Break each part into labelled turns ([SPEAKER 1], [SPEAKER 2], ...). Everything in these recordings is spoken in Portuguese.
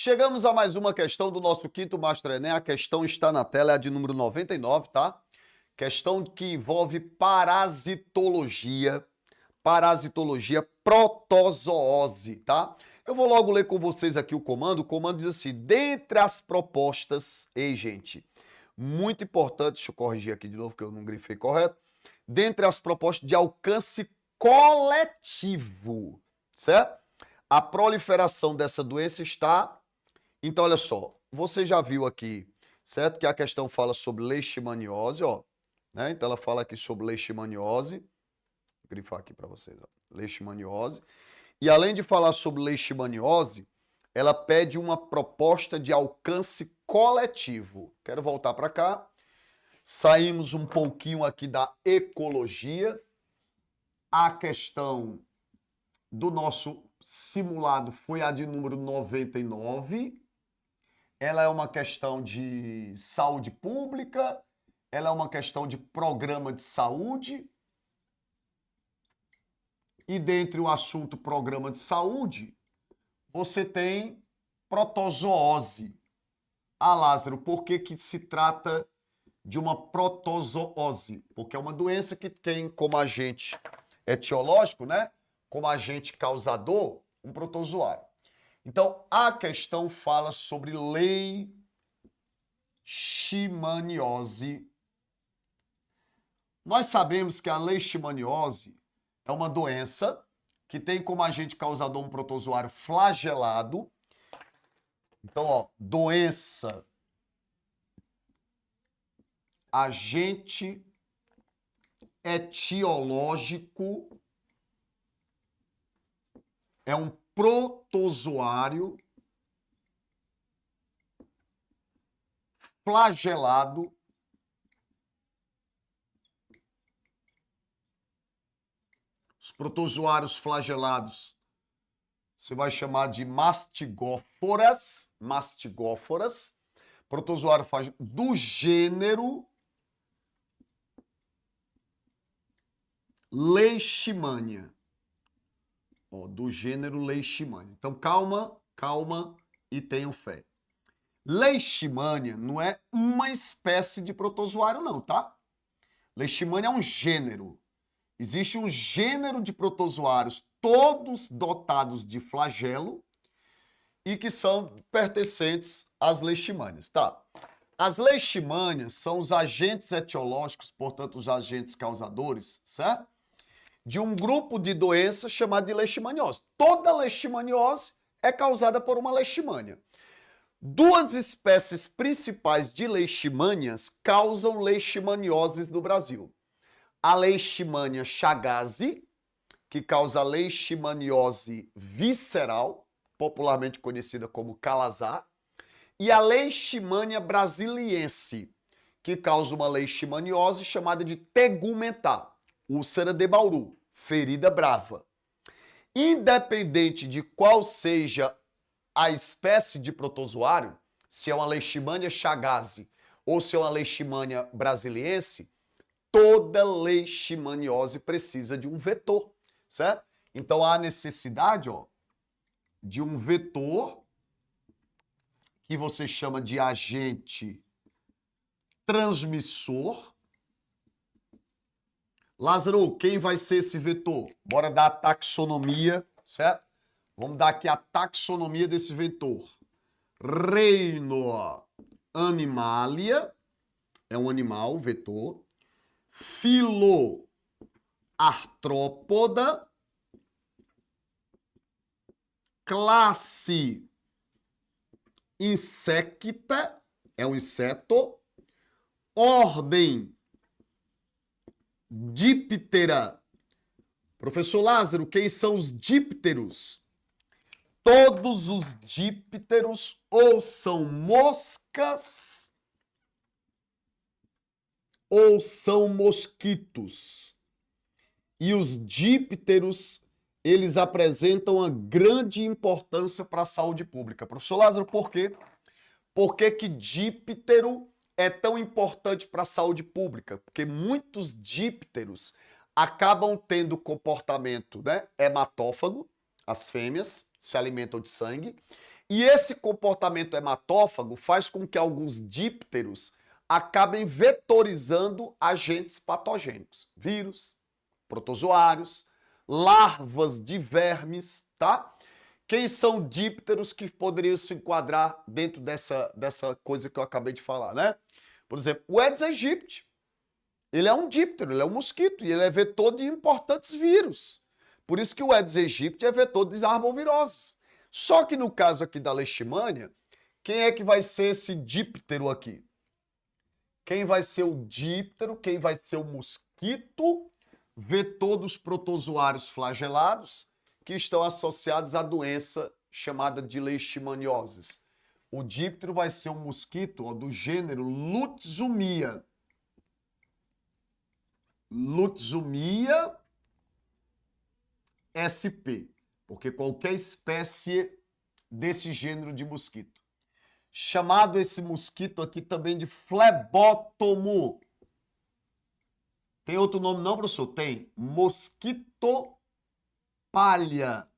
[SPEAKER 1] Chegamos a mais uma questão do nosso quinto Master Enem. A questão está na tela, é a de número 99, tá? Questão que envolve parasitologia, protozoose, tá? Eu vou logo ler com vocês aqui o comando. O comando diz assim: dentre as propostas, gente, muito importante, deixa eu corrigir aqui de novo que eu não grifei correto. Dentre as propostas de alcance coletivo, certo? A proliferação dessa doença está... Então, olha só, você já viu aqui, certo? Que a questão fala sobre leishmaniose, ó, né? Então, ela fala aqui sobre leishmaniose. Vou grifar aqui para vocês, ó. Leishmaniose. E além de falar sobre leishmaniose, ela pede uma proposta de alcance coletivo. Quero voltar para cá. Saímos um pouquinho aqui da ecologia. A questão do nosso simulado foi a de número 99. Ela é uma questão de saúde pública, ela é uma questão de programa de saúde. E dentre o assunto programa de saúde, você tem protozoose. Ah, Lázaro, por que se trata de uma protozoose? Porque é uma doença que tem como agente etiológico, né? Como agente causador, um protozoário. Então, a questão fala sobre leishmaniose. Nós sabemos que a leishmaniose é uma doença que tem como agente causador um protozoário flagelado. Então, ó, doença, agente etiológico, é um protozoário flagelado os protozoários flagelados você vai chamar de mastigóforas, protozoário do gênero Leishmania. Ó, do gênero Leishmania. Então, calma e tenham fé. Leishmania não é uma espécie de protozoário não, tá? Leishmania é um gênero. Existe um gênero de protozoários, todos dotados de flagelo e que são pertencentes às leishmanias, tá? As leishmanias são os agentes etiológicos, portanto, os agentes causadores, certo? De um grupo de doenças chamado de leishmaniose. Toda leishmaniose é causada por uma leishmania. Duas espécies principais de leishmanias causam leishmanioses no Brasil. A Leishmania chagas, que causa leishmaniose visceral, popularmente conhecida como calazar, e a Leishmania brasiliense, que causa uma leishmaniose chamada de tegumentar, úlcera de Bauru, ferida brava. Independente de qual seja a espécie de protozoário, se é uma Leishmania chagas ou se é uma Leishmania brasiliense, toda leishmaniose precisa de um vetor, certo? Então há necessidade, ó, de um vetor que você chama de agente transmissor. Lázaro, quem vai ser esse vetor? Bora dar a taxonomia, certo? Vamos dar aqui a taxonomia desse vetor. Reino Animalia, é um animal, vetor. Filo artrópoda, classe insecta, é um inseto, ordem díptera. Professor Lázaro, quem são os dípteros? Todos os dípteros ou são moscas ou são mosquitos. E os dípteros, eles apresentam uma grande importância para a saúde pública. Professor Lázaro, por quê? Por que díptero é tão importante para a saúde pública? Porque muitos dípteros acabam tendo comportamento, né, hematófago, as fêmeas se alimentam de sangue, E esse comportamento hematófago faz com que alguns dípteros acabem vetorizando agentes patogênicos, vírus, protozoários, larvas de vermes, tá? Quem são dípteros que poderiam se enquadrar dentro dessa coisa que eu acabei de falar, né? Por exemplo, o Aedes aegypti, ele é um díptero, ele é um mosquito e ele é vetor de importantes vírus. Por isso que o Aedes aegypti é vetor de arboviroses. Só que no caso aqui da leishmania, quem é que vai ser esse díptero aqui? Quem vai ser o díptero, quem vai ser o mosquito vetor dos protozoários flagelados que estão associados à doença chamada de leishmaniose. O díptero vai ser um mosquito do gênero Lutzumia. Lutzumia sp, porque qualquer espécie desse gênero de mosquito. Chamado esse mosquito aqui também de flebótomo. Tem outro nome não, professor? Tem. Mosquito palha.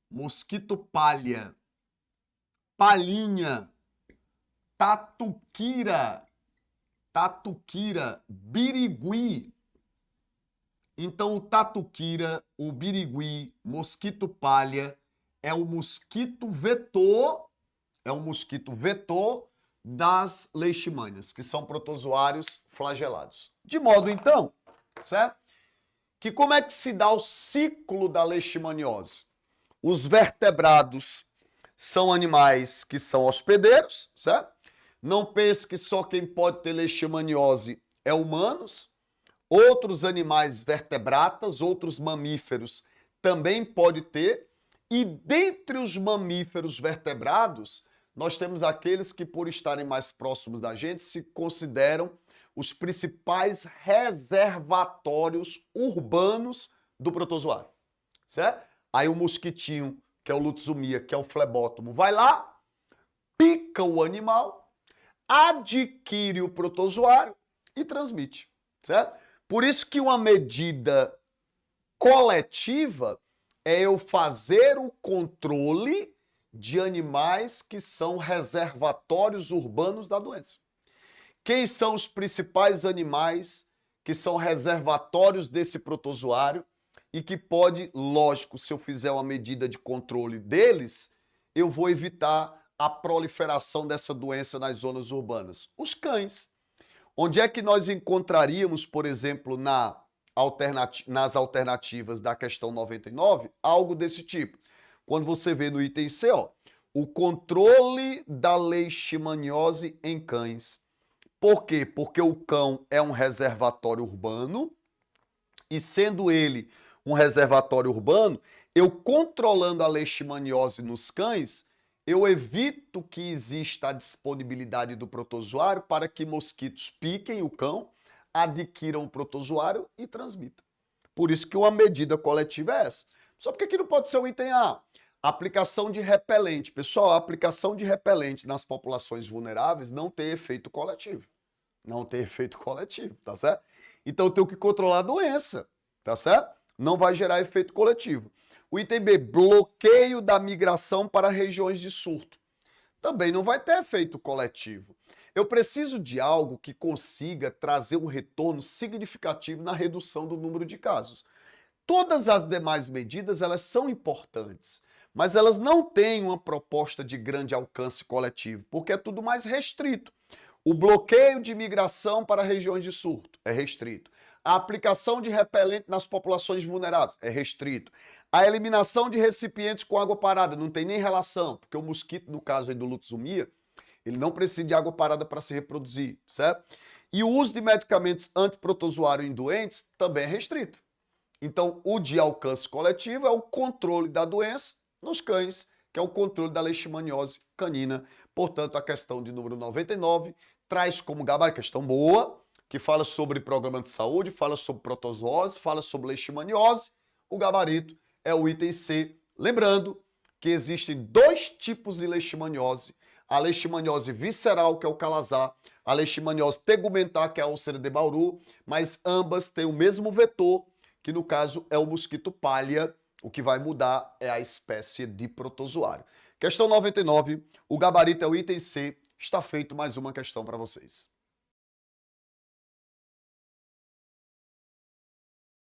[SPEAKER 1] Mosquito palha. Palhinha. Tatuquira. Tatuquira. Birigui. Então, o tatuquira, o birigui, mosquito palha, é o mosquito vetor das leishmanias, que são protozoários flagelados. De modo, então, certo? Que como é que se dá o ciclo da leishmaniose? Os vertebrados são animais que são hospedeiros, certo? Não pense que só quem pode ter leishmaniose é humanos. Outros animais vertebratas, outros mamíferos também pode ter. E dentre os mamíferos vertebrados, nós temos aqueles que, por estarem mais próximos da gente, se consideram os principais reservatórios urbanos do protozoário, certo? Aí o mosquitinho, que é o Lutzumia, que é o flebótomo, vai lá, pica o animal, adquire o protozoário e transmite, certo? Por isso que uma medida coletiva é eu fazer o controle de animais que são reservatórios urbanos da doença. Quem são os principais animais que são reservatórios desse protozoário e que pode, lógico, se eu fizer uma medida de controle deles, eu vou evitar a proliferação dessa doença nas zonas urbanas? Os cães. Onde é que nós encontraríamos, por exemplo, nas alternativas da questão 99, algo desse tipo? Quando você vê no item C, ó, o controle da leishmaniose em cães. Por quê? Porque o cão é um reservatório urbano e, sendo ele um reservatório urbano, eu controlando a leishmaniose nos cães, eu evito que exista a disponibilidade do protozoário para que mosquitos piquem o cão, adquiram o protozoário e transmitam. Por isso que uma medida coletiva é essa. Só porque aqui não pode ser o item A. Aplicação de repelente. Pessoal, a aplicação de repelente nas populações vulneráveis não tem efeito coletivo. Não tem efeito coletivo, tá certo? Então eu tenho que controlar a doença, tá certo? Não vai gerar efeito coletivo. O item B, bloqueio da migração para regiões de surto. Também não vai ter efeito coletivo. Eu preciso de algo que consiga trazer um retorno significativo na redução do número de casos. Todas as demais medidas, elas são importantes, mas elas não têm uma proposta de grande alcance coletivo, porque é tudo mais restrito. O bloqueio de migração para regiões de surto é restrito. A aplicação de repelente nas populações vulneráveis é restrito. A eliminação de recipientes com água parada não tem nem relação, porque o mosquito, no caso aí do Lutzumia, ele não precisa de água parada para se reproduzir, certo? E o uso de medicamentos antiprotozoário em doentes também é restrito. Então, o de alcance coletivo é o controle da doença nos cães, que é o controle da leishmaniose canina. Portanto, a questão de número 99 traz como gabarito, questão boa, que fala sobre programa de saúde, fala sobre protozoose, fala sobre leishmaniose. O gabarito é o item C. Lembrando que existem dois tipos de leishmaniose. A leishmaniose visceral, que é o calazar, a leishmaniose tegumentar, que é a úlcera de Bauru, mas ambas têm o mesmo vetor, que no caso é o mosquito palha, O que vai mudar é a espécie de protozoário. Questão 99, o gabarito é o item C. Está feito mais uma questão para vocês.